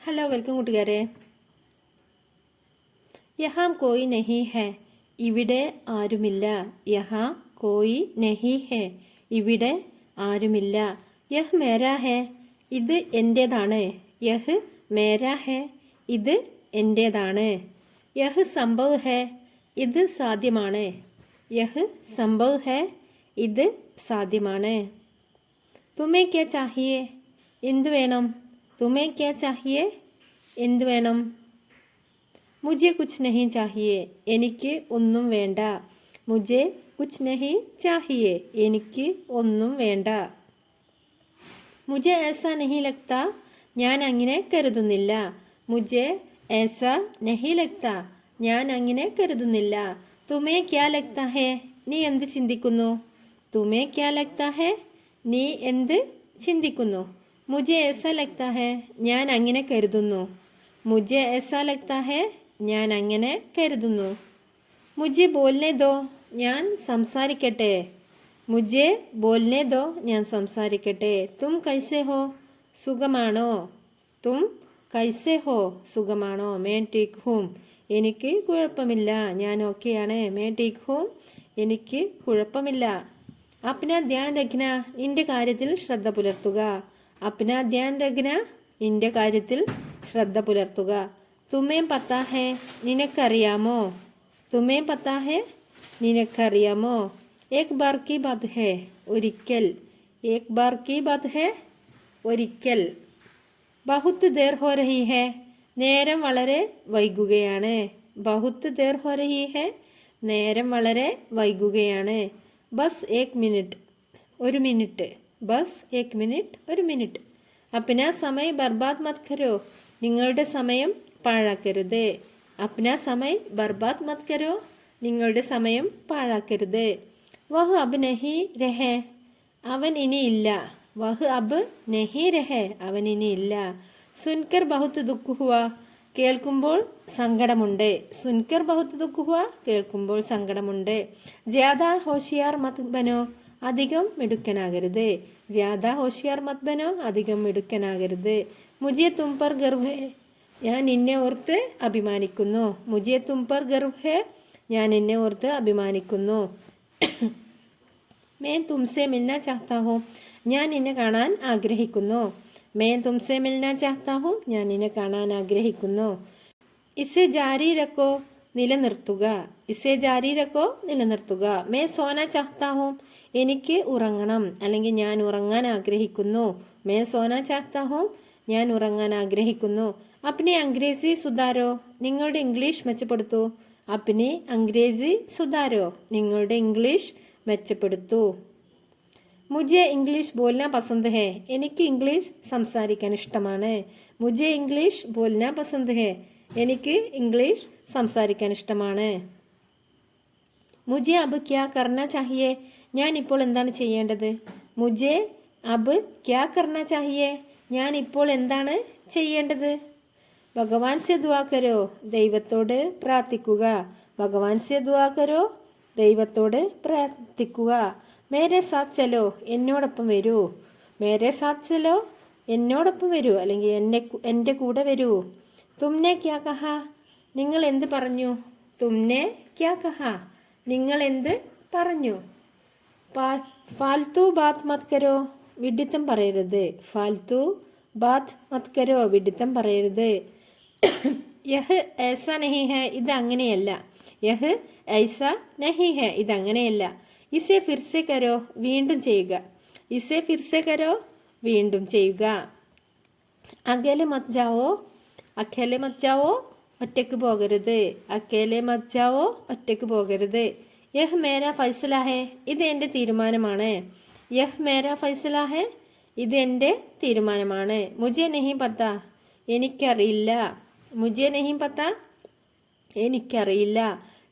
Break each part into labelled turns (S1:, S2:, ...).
S1: Hello welcome കൂട്ടുകാരെ. യഹാം കോയി നഹി ഹെ, ഇവിടെ ആരുമില്ല. യഹാം കോയി നഹി ഹെ, ഇവിടെ ആരുമില്ല. യഹ് മേരാ ഹെ, ഇത് എൻ്റേതാണ്. യഹ് മേരാ ഹെ, ഇത് എൻ്റേതാണ്. യഹ് സംഭവ് ഹെ, ഇത് സാധ്യമാണ്. യഹ് സംഭവ് ഹെ, ഇത് സാധ്യമാണ്. തുമേ ക്യാ ചാഹിയേ, എന്ത് വേണം. തുമേ ക്യാ ചാഹിയേ, എന്ത് വേണം. മുझे കുച്ച് നഹി ചാഹിയേ, എനിക്ക് ഒന്നും വേണ്ട. മുझे കുച്ച് നഹി ചാഹിയേ, എനിക്ക് ഒന്നും വേണ്ട. മുझे ऐसा नहीं लगता, ഞാൻ അങ്ങനെ കരുതുന്നില്ല. മുझे ऐसा नहीं लगता, ഞാൻ അങ്ങനെ കരുതുന്നില്ല. തുമേ ക്യാ ലഗ്താ ഹേ, നീ എന്ത് ചിന്തിക്കുന്നു. തുമേ ക്യാ ലഗ്താ ഹേ, നീ എന്ത് ചിന്തിക്കുന്നു. മുझे ऐसा लगता है, ഞാൻ അങ്ങനെ കരുതുന്നു. മുझे ऐसा लगता है, ഞാൻ അങ്ങനെ കരുതുന്നു. മുझे बोलने दो, ഞാൻ സംസാരിക്കട്ടെ. മുझे बोलने दो, ഞാൻ സംസാരിക്കട്ടെ. തും കൈസേ ഹോ, സുഖമാണോ. തും കൈസേ ഹോ, സുഖമാണോ. मैं ठीक हूँ, എനിക്ക് കുഴപ്പമില്ല, ഞാൻ ഓക്കെയാണ്. मैं ठीक हूँ, എനിക്ക് കുഴപ്പമില്ല. അപ്നാ ധ്യാൻ രഖ്ന, നിന്റെ കാര്യത്തിൽ ശ്രദ്ധ പുലർത്തുക. അപ്നാ ധ്യാൻ രഖ്ന, നിന്റെ കാര്യത്തിൽ ശ്രദ്ധ പുലർത്തുക. തുമേ പത്താ ഹേ, നിനക്കറിയാമോ. തുമേ പത്താ ഹേ, നിനക്കറിയാമോ. ഏക് ബാർ കി ബാത് ഹേ, ഒരിക്കൽ. ഏക് ബാർ കി ബാത് ഹേ, ഒരിക്കൽ. ബഹുത്ത് ദേർ ഹോ രഹി ഹേ, നേരം വളരെ വൈകുകയാണ്. ബഹുത്ത് ദേർ ഹോ രഹി ഹേ, നേരം വളരെ വൈകുകയാണ്. ബസ് ഏക് മിനിറ്റ്, ഒരു മിനിറ്റ്. ബസ് ഏക് മിനിറ്റ്, ഒരു മിനിറ്റ്. അപ്നാ സമയ ബർബാദ് മത് കരോ, നിങ്ങളുടെ സമയം പാഴാക്കരുത്. അപ്നാ സമയ ബർബാദ് മത് കരോ, നിങ്ങളുടെ സമയം പാഴാക്കരുത്. വഹ് അബ് നഹി രഹേ, അവൻ ഇനിയില്ല. വഹ് അബ് നഹി രഹേ, അവൻ ഇനിയില്ല. സുൻകർ ബഹുത്ത് ദുഃഖ് ഹുവ, കേൾക്കുമ്പോൾ സങ്കടമുണ്ട്. സുൻകർ ബഹുത്ത് ദുഃഖ് ഹുവ, കേൾക്കുമ്പോൾ സങ്കടമുണ്ട്. ജ്യാദാ ഹോഷിയാർ മത് ബനോ, അധികം മിടുക്കനാകരുത്. ജ്യാദാ ഹോഷിയാർ മത് ബനോ, അധികം മിടുക്കനാകരുത്. മുझे തും പർ ഗർവ് ഹേ, ഞാൻ നിന്നെ ഓർത്ത് അഭിമാനിക്കുന്നു. മുझे തും പർ ഗർവ് ഹേ, ഞാൻ നിന്നെ ഓർത്ത് അഭിമാനിക്കുന്നു. मैं तुमसे मिलना चाहता हूँ, ഞാൻ നിന്നെ കാണാൻ ആഗ്രഹിക്കുന്നു. मैं तुमसे मिलना चाहता हूँ, ഞാൻ നിന്നെ കാണാൻ ആഗ്രഹിക്കുന്നു. ഇസെ ജാരി രക്കോ, നിലനിർത്തുക. ഇസെ ജാരി രക്കോ, നിലനിർത്തുക. मैं सोना चाहता हूँ, എനിക്ക് ഉറങ്ങണം, അല്ലെങ്കിൽ ഞാൻ ഉറങ്ങാൻ ആഗ്രഹിക്കുന്നു. मैं सोना चाहता हूँ, ഞാൻ ഉറങ്ങാൻ ആഗ്രഹിക്കുന്നു. അപ്നെ അംഗ്രേസി സുധാരോ, നിങ്ങളുടെ ഇംഗ്ലീഷ് മെച്ചപ്പെടുത്തൂ. അപ്നെ അംഗ്രേസി സുധാരോ, നിങ്ങളുടെ ഇംഗ്ലീഷ് മെച്ചപ്പെടുത്തൂ. മുझे ഇംഗ്ലീഷ് ബോൽന പസന്ത് ഹേ, എനിക്ക് ഇംഗ്ലീഷ് സംസാരിക്കാൻ ഇഷ്ടമാണ്. മുझे ഇംഗ്ലീഷ് ബോൽന പസന്ത് ഹേ, എനിക്ക് ഇംഗ്ലീഷ് സംസാരിക്കാൻ ഇഷ്ടമാണ്. മുझे അബ് ക്യാ കർണ ചാഹിയേ, ഞാൻ ഇപ്പോൾ എന്താണ് ചെയ്യേണ്ടത്. മുझे അബ് ക്യാ കർണ ചാഹിയേ, ഞാൻ ഇപ്പോൾ എന്താണ് ചെയ്യേണ്ടത്. ഭഗവാൻ സെ ദുആ കരോ, ദൈവത്തോട് പ്രാർത്ഥിക്കുക. ഭഗവാൻ സെ ദുആ കരോ, ദൈവത്തോട് പ്രാർത്ഥിക്കുക. മേരെ സാത്ത് ചലോ, എന്നോടൊപ്പം വരൂ. മേരെ സാത്ത് ചലോ, എന്നോടൊപ്പം വരൂ, അല്ലെങ്കിൽ എൻ്റെ കൂടെ വരൂ. തുമ്നെ ക്യാ കഹ, നിങ്ങൾ എന്ത് പറഞ്ഞു. തുമ്നെ ക്യാ കഹ, നിങ്ങൾ എന്ത് പറഞ്ഞു. ഫാൽത്തു ബാത്ത് മത് കരോ, വിഡിത്തം പറയരുത്. ഫാൽത്തു ബാത്ത് മത് കരോ, വിഡിത്തം പറയരുത്. യഹ് ऐसा नहीं है, ഇത് അങ്ങനെയല്ല. യഹ് ऐसा नहीं है, ഇത് അങ്ങനെയല്ല. ഇസെ ഫിർസെ കരോ, വീണ്ടും ചെയ്യുക. ഇസെ ഫിർസെ കരോ, വീണ്ടും ചെയ്യുക. അകലെ മത് ജാവോ, അഖേലെ മത് ജാവോ, ഒറ്റയ്ക്ക് പോകരുത്. അക്കേലെ മത് ജാവോ, ഒറ്റയ്ക്ക് പോകരുത്. യഹ് മേരാ ഫൈസല ഹേ, ഇത് എൻ്റെ തീരുമാനമാണ്. യഹ് മേരാ ഫൈസല ഹേ, ഇത് എൻ്റെ തീരുമാനമാണ്. മുझे नहीं പത്താ, എനിക്കറിയില്ല. മുझे नहीं പത്താ, എനിക്കറിയില്ല.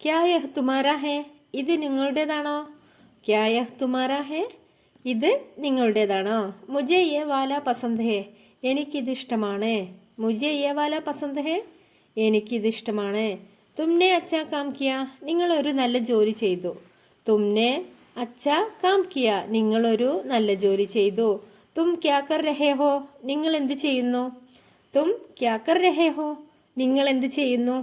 S1: ക്യാ യഹ് തുമാരാ ഹേ, ഇത് നിങ്ങളുടേതാണോ. ക്യാ യഹ് തുമാരാ ഹേ, ഇത് നിങ്ങളുടേതാണോ. മുझे യേ വാല പസന്ത് ഹേ, എനിക്കിത് ഇഷ്ടമാണ്. മുझे യേ വാല പസന്ത് ഹേ, എനിക്കിത് ഇഷ്ടമാണ്. തുമ്നെ അച്ഛാ കാം കിയ, നിങ്ങളൊരു നല്ല ജോലി ചെയ്തു. തുമ്നെ അച്ഛാ കാം കിയ, നിങ്ങളൊരു നല്ല ജോലി ചെയ്തു. തും ക്യാ കർ രഹേ ഹോ, നിങ്ങൾ എന്ത് ചെയ്യുന്നു. തും ക്യാ കർ രഹേ ഹോ, നിങ്ങൾ എന്ത് ചെയ്യുന്നു?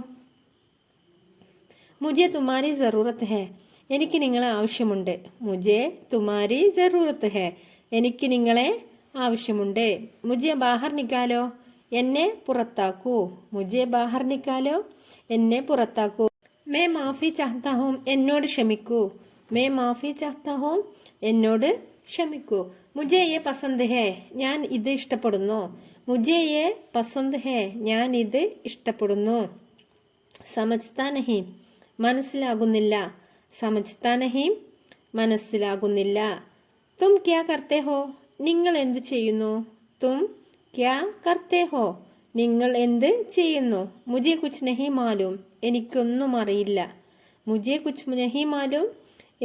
S1: മുझे तुम्हारी ज़रूरत है, എനിക്ക് നിങ്ങളെ ആവശ്യമുണ്ട്. മുझे तुम्हारी ज़रूरत है, എനിക്ക് നിങ്ങളെ ആവശ്യമുണ്ട്. മുझे ബാഹർ നിക്കാലോ, എന്നെ പുറത്താക്കൂ. മുझे ബാഹർ നിക്കാലോ, എന്നെ പുറത്താക്കൂ. മേ മാഫി ചാഹ്താ ഹൂം, എന്നോട് ക്ഷമിക്കൂ. മേ മാഫി ചാഹ്താ ഹൂം, എന്നോട് ക്ഷമിക്കൂ. മുझे യെ പസന്ത് ഹേ, ഞാൻ ഇത് ഇഷ്ടപ്പെടുന്നു. മുझे യെ പസന്ത് ഹേ, ഞാൻ ഇത് ഇഷ്ടപ്പെടുന്നു. സമജ്താ നഹീം, മനസ്സിലാകുന്നില്ല. സമജ്താ നഹീം, മനസ്സിലാകുന്നില്ല. തും ക്യാ കർത്തേ ഹോ, നിങ്ങൾ എന്ത് ചെയ്യുന്നു? തും ക്യാ കർത്തേ ഹോ, നിങ്ങൾ എന്ത് ചെയ്യുന്നു? മുझे കുച്ച് നഹീ മാലൂം, എനിക്കൊന്നും അറിയില്ല. മുझे കുച്ച് നഹീ മാലൂം,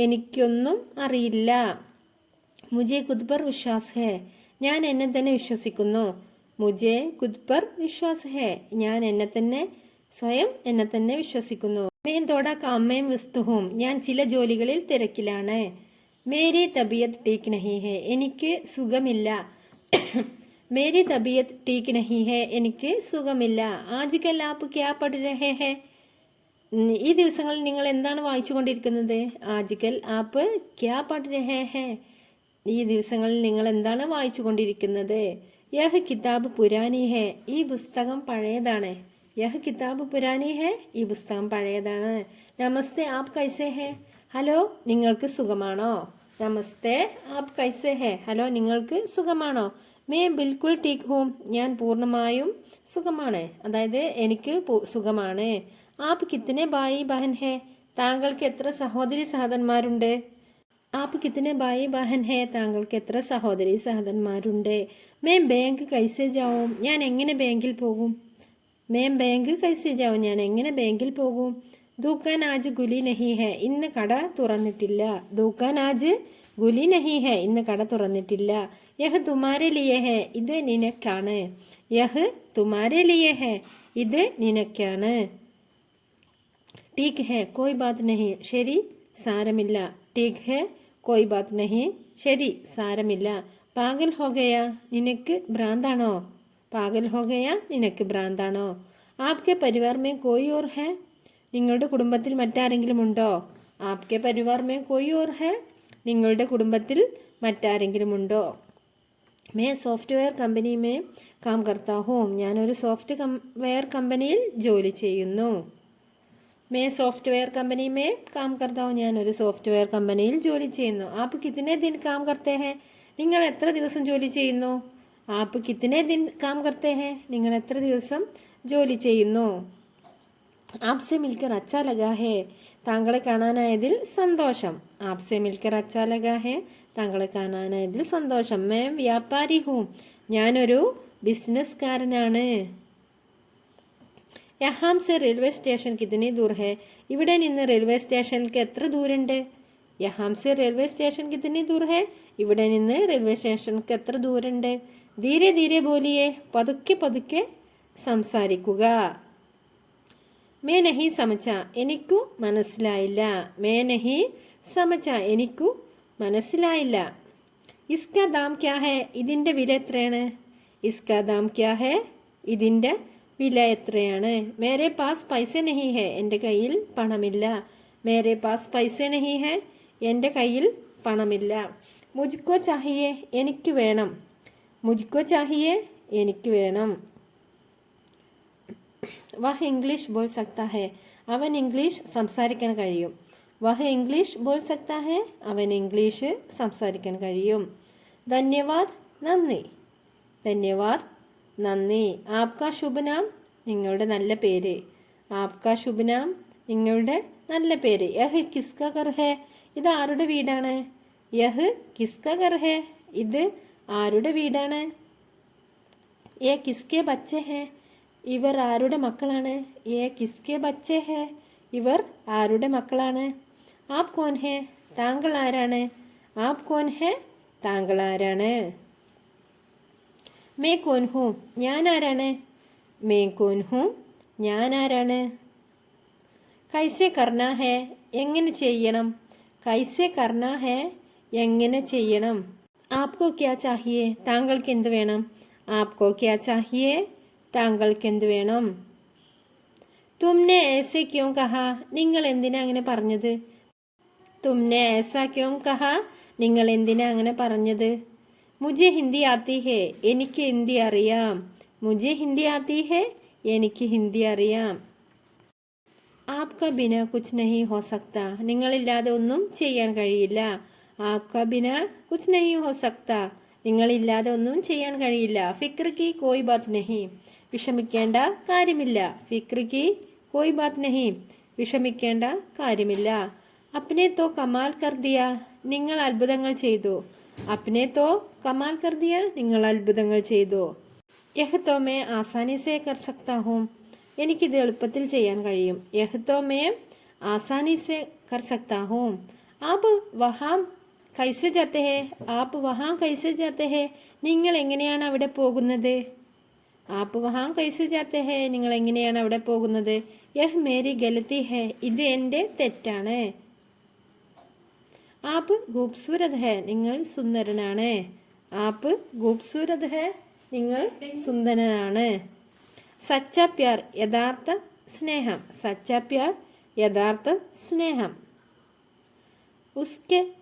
S1: എനിക്കൊന്നും അറിയില്ല. മുझे ഖുദ് പർ വിശ്വാസ് ഹേ, ഞാൻ എന്നെ തന്നെ വിശ്വസിക്കുന്നു. മുझे ഖുദ് പർ വിശ്വാസ് ഹേ, ഞാൻ സ്വയം എന്നെ തന്നെ വിശ്വസിക്കുന്നു. मैं थोड़ा काम में व्यस्त हूँ, ഞാൻ ചില ജോലികളിൽ തിരക്കിലാണ്. മേരി തബിയത്ത് ടീക്ക് നഹീ ഹേ, എനിക്ക് സുഖമില്ല. മേരി തബിയത്ത് ടീക്ക് നഹീ ഹേ, എനിക്ക് സുഖമില്ല. ആജ്കൽ ആപ്പ് ക്യാ പഠ് രഹേ ഹേ, ഈ ദിവസങ്ങളിൽ നിങ്ങൾ എന്താണ് വായിച്ചു കൊണ്ടിരിക്കുന്നത്? ആജ്കൽ ആപ്പ് ക്യാ പഠ് രഹേ ഹേ, ഈ ദിവസങ്ങളിൽ നിങ്ങൾ എന്താണ് വായിച്ചു കൊണ്ടിരിക്കുന്നത്? യഹ് കിതാബ് പുരാനി ഹേ, ഈ പുസ്തകം പഴയതാണ്. യഹ് കിതാബ് പുരാനി ഹേ, ഈ പുസ്തകം പഴയതാണ്. നമസ്തേ ആപ്പ് കൈസേ ഹേ, ഹലോ നിങ്ങൾക്ക് സുഖമാണോ? നമസ്തേ ആപ്പ് കൈസേ ഹേ, ഹലോ നിങ്ങൾക്ക് സുഖമാണോ? മേ ബിൽക്കുൽ ടീക്ക് ഹൂം, ഞാൻ പൂർണ്ണമായും സുഖമാണ്, അതായത് എനിക്ക് സുഖമാണ്. ആപ്പ് കിത്തനെ ബായി ബഹൻ ഹേ, താങ്കൾക്ക് എത്ര സഹോദരി സഹോദരന്മാരുണ്ട്? ആപ്പ് കിത്തനെ ബായി ബഹൻ ഹേ, താങ്കൾക്ക് എത്ര സഹോദരി സഹോദരന്മാരുണ്ട്? മേ ബാങ്ക് കൈസേ ജാവും, ഞാൻ എങ്ങനെ ബാങ്കിൽ പോകും? മേ ബാങ്ക് കൈസേ ജാവും, ഞാൻ എങ്ങനെ ബാങ്കിൽ പോകും? ദുക്കാൻ ആജ് ഗുലി നഹി ഹേ, ഇന്ന് കട തുറന്നിട്ടില്ല. ദുക്കാൻ ആജ് ഗുലി നഹി ഹേ, ഇന്ന് കട തുറന്നിട്ടില്ല. യഹ് തുമാരെ ലിയേ ഹേ, ഇത് നിനക്കാണ്. യഹ് തുമാരെ ലിയേ ഹേ, ഇത് നിനക്കാണ്. ടീക്ക് ഹേ കോയ് ബാത് നഹി, ശരി സാരമില്ല. ടീക്ക് ഹേ കോയ് ബാത് നഹി, ശരി സാരമില്ല. പാഗൽ ഹോ ഗയ, നിനക്ക് ഭ്രാന്താണോ? പാഗൽ ഹോ ഗയ, നിനക്ക് ഭ്രാന്താണോ? Aapke Parivar may Koi or ഹേ, നിങ്ങളുടെ കുടുംബത്തിൽ മറ്റാരെങ്കിലും ഉണ്ടോ? Aapke Parivar may Koi or ഹേ, നിങ്ങളുടെ കുടുംബത്തിൽ മറ്റാരെങ്കിലും ഉണ്ടോ? May software company may calm കർത്താ ഹൂം, ഞാനൊരു സോഫ്റ്റ്വെയർ കമ്പനിയിൽ ജോലി ചെയ്യുന്നു. May software company may calm കർത്താ ഹൂം, ഞാനൊരു സോഫ്റ്റ്വെയർ കമ്പനിയിൽ ജോലി ചെയ്യുന്നു. ആപ്പ് കിത്തനെ ദിൻ കാം കർത്തേ ഹേ, നിങ്ങൾ എത്ര ദിവസം ജോലി ചെയ്യുന്നു? ആപ്പ് കിത്തനെ ദിൻ കാം കർത്തേ ഹേ, നിങ്ങൾ എത്ര ദിവസം ജോലി ചെയ്യുന്നു? ആപ്സെ മിൽക്കർ അച്ഛാ ലഗാ ഹേ, താങ്കളെ കാണാനായതിൽ സന്തോഷം. ആപ്സെ മിൽക്കർ അച്ഛാ ലഗാ ഹേ, താങ്കളെ കാണാനായതിൽ സന്തോഷം. മേ വ്യാപാരി ഹൂം, ഞാനൊരു ബിസിനസ്സുകാരനാണ്. യഹാം സെ റെയിൽവേ സ്റ്റേഷൻ കിതനി ദൂർ ഹേ, ഇവിടെ നിന്ന് റെയിൽവേ സ്റ്റേഷനിലേക്ക് എത്ര ദൂരമുണ്ട്? യഹാം സെ റെയിൽവേ സ്റ്റേഷൻ കിതനി ദൂർ ഹേ, ഇവിടെ നിന്ന് റെയിൽവേ സ്റ്റേഷനിലേക്ക് എത്ര ദൂരമുണ്ട്? ധീരെ ധീരെ ബോലിയേ, പതുക്കെ പതുക്കെ സംസാരിക്കുക. മേ നഹി സമച്ച, എനിക്കു മനസ്സിലായില്ല. മേ നഹി സമച്ച, എനിക്കു മനസ്സിലായില്ല. ഇസ്കാ ദാം ക്യാ ഹേ, ഇതിൻ്റെ വില എത്രയാണ്? ഇസ്കാ ദാം ക്യാ ഹേ, ഇതിൻ്റെ വില എത്രയാണ്? മേരെ പാസ് പൈസ നഹി ഹേ, എൻ്റെ കയ്യിൽ പണമില്ല. മേരെ പാസ് പൈസ നഹി ഹേ, എൻ്റെ കയ്യിൽ പണമില്ല. മുജ്കോ ചാഹിയേ, എനിക്ക് വേണം. മുജ്കോ ചാഹിയേ, എനിക്ക് വേണം. വഹ് ഇംഗ്ലീഷ് ബോൾ സക്താ ഹേ, അവൻ ഇംഗ്ലീഷ് സംസാരിക്കാൻ കഴിയും. വഹ് ഇംഗ്ലീഷ് ബോൾ സക്താ ഹേ, അവൻ ഇംഗ്ലീഷ് സംസാരിക്കാൻ കഴിയും. ധന്യവാദ്, നന്ദി. ധന്യവാദ്, നന്ദി. ആപ്കാ ശുഭനാം, നിങ്ങളുടെ നല്ല പേര്. ആപ്കാ ശുഭനാം, നിങ്ങളുടെ നല്ല പേര്. യഹ് കിസ്കാ ഘർ ഹേ, ഇത് ആരുടെ വീടാണ്? യഹ് കിസ്കാ ഘർ ഹേ, ഇത് ആരുടെ വീടാണ്? യേ കിസ്കെ ബച്ചെ ഹേ, ഇവർ ആരുടെ മക്കളാണ്? യേ കിസ്കെ ബച്ചെ ഹേ, ഇവർ ആരുടെ മക്കളാണ്? ആപ് കോൻ ഹേ, താങ്കൾ ആരാണ്? ആപ് കോൻ ഹേ, താങ്കൾ ആരാണ്? മേ കോൻ ഹൂ, ഞാൻ ആരാണ്? മേ കോൻ ഹൂ, ഞാൻ ആരാണ്? കൈസെ കർണ ഹേ, എങ്ങനെ ചെയ്യണം? കൈസെ കർണ ഹേ, എങ്ങനെ ചെയ്യണം? ആപ്കോ ക്യാ ചാഹിയേ, താങ്കൾക്ക് എന്ത് വേണം? ആപ്കോ ക്യാ ചാഹിയേ, താങ്കൾക്ക് എന്ത് വേണം? തുമ്നെ ऐसे क्यों कहा? നിങ്ങൾ എന്തിനാ അങ്ങനെ പറഞ്ഞത്? തുമ്നെ ऐसा क्यों कहा? നിങ്ങൾ എന്തിനാ അങ്ങനെ പറഞ്ഞത്? മുझे ഹിന്ദി ആത്തി ഹേ. എനിക്ക് ഹിന്ദി അറിയാം. മുझे ഹിന്ദി ആത്തി ഹേ. എനിക്ക് ഹിന്ദി അറിയാം. ആപ്ക ബിന കുച്ച് നഹി ഹോ സക്ത. നിങ്ങളില്ലാതെ ഒന്നും ചെയ്യാൻ കഴിയില്ല. ആപ്ക ബിന കുച്ച് നഹി ഹോ സക്ത. നിങ്ങളില്ലാതെ ഒന്നും ചെയ്യാൻ കഴിയില്ല. ഫിക്ർ കി കോയി ബാത് നഹി. വിഷമിക്കേണ്ട കാര്യമില്ല. ഫിക്ർ കി കോയി ബാത് നഹി. വിഷമിക്കേണ്ട കാര്യമില്ല. അപ്നെ തോ കമാൽ കർ ദിയ. നിങ്ങൾ അത്ഭുതങ്ങൾ ചെയ്തു. അപ്നെ തോ കമാൽ കർ ദിയ. നിങ്ങൾ അത്ഭുതങ്ങൾ ചെയ്തു. യഹ് തോ മേ ആസാനി സേ കർ സക്താ ഹൂം. എനിക്കിത് എളുപ്പത്തിൽ ചെയ്യാൻ കഴിയും. യഹ് തോ മേ ആസാനി സേ കർ സക്താ ഹൂം. ആപ് വഹാം കൈസെ ജാത്തെ ഹേ. ആപ് വഹാം കൈസെ ജാത്തെ ഹേ. നിങ്ങൾ എങ്ങനെയാണ് അവിടെ പോകുന്നത്? ആപ് വഹാം കൈസെ ജാത്തെ ഹേ. നിങ്ങൾ എങ്ങനെയാണ് അവിടെ പോകുന്നത്? യഹ് മേരി ഗലത്തി ഹേ. ഇത് എൻ്റെ തെറ്റാണ്. ആപ് ഖൂബ്സൂരത് ഹേ. നിങ്ങൾ സുന്ദരനാണ്. ആപ് ഖൂബ്സൂരത് ഹേ. നിങ്ങൾ സുന്ദരനാണ്. സച്ച പ്യാർ യഥാർത്ഥ സ്നേഹം. സച്ച പ്യാർ യഥാർത്ഥ സ്നേഹം.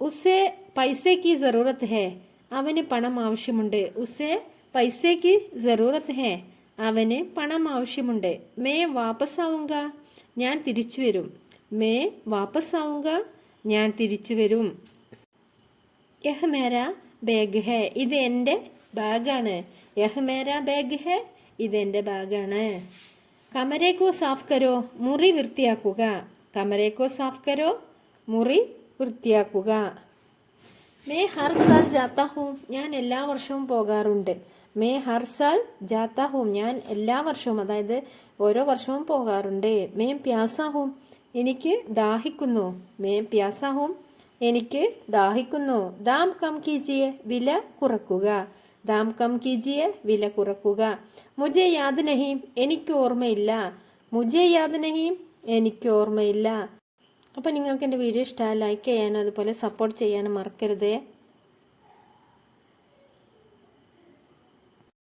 S1: ഉസേ പൈസയ്ക്ക് ജറൂറത്ത് ഹേ. അവന് പണം ആവശ്യമുണ്ട്. ഉസേ പൈസയ്ക്ക് ജറൂറത്ത് ഹേ. അവന് പണം ആവശ്യമുണ്ട്. മേ വാപ്പസ് ആവുങ്ക. ഞാൻ തിരിച്ചു വരും. മേ വാപ്പസ് ആവുങ്ക. ഞാൻ തിരിച്ചു വരും. യഹ് മേരാ ബാഗ് ഹേ. ഇത് എൻ്റെ ബാഗാണ്. യഹ് മേരാ ബാഗ് ഹേ. ഇതെൻ്റെ ബാഗാണ്. കമരേക്കോ സാഫ് കരോ. മുറി വൃത്തിയാക്കുക. കമരേക്കോ സാഫ് കരോ. മുറി വൃത്തിയാക്കുക. മേ ഹർ സാൽ ജാത്താ ഹൂം. ഞാൻ എല്ലാ വർഷവും പോകാറുണ്ട്. മേ ഹർ സാൽ ജാത്താ ഹൂം. ഞാൻ എല്ലാ വർഷവും, അതായത് ഓരോ വർഷവും പോകാറുണ്ട്. മേ പ്യാസാ ഹൂം. എനിക്ക് ദാഹിക്കുന്നു. മേ പ്യാസാ ഹൂം. എനിക്ക് ദാഹിക്കുന്നു. ദാം കം കീജിയെ. വില കുറക്കുക. ദാം കം കീജിയെ. വില കുറക്കുക. മുझे യാദ് നഹീം. എനിക്ക് ഓർമ്മയില്ല. മുझे യാദ് നഹീം. എനിക്ക് ഓർമ്മയില്ല. അപ്പോൾ നിങ്ങൾക്ക് എൻ്റെ വീഡിയോ ഇഷ്ടമായി ലൈക്ക് ചെയ്യാനും അതുപോലെ സപ്പോർട്ട് ചെയ്യാനും മറക്കരുതേ.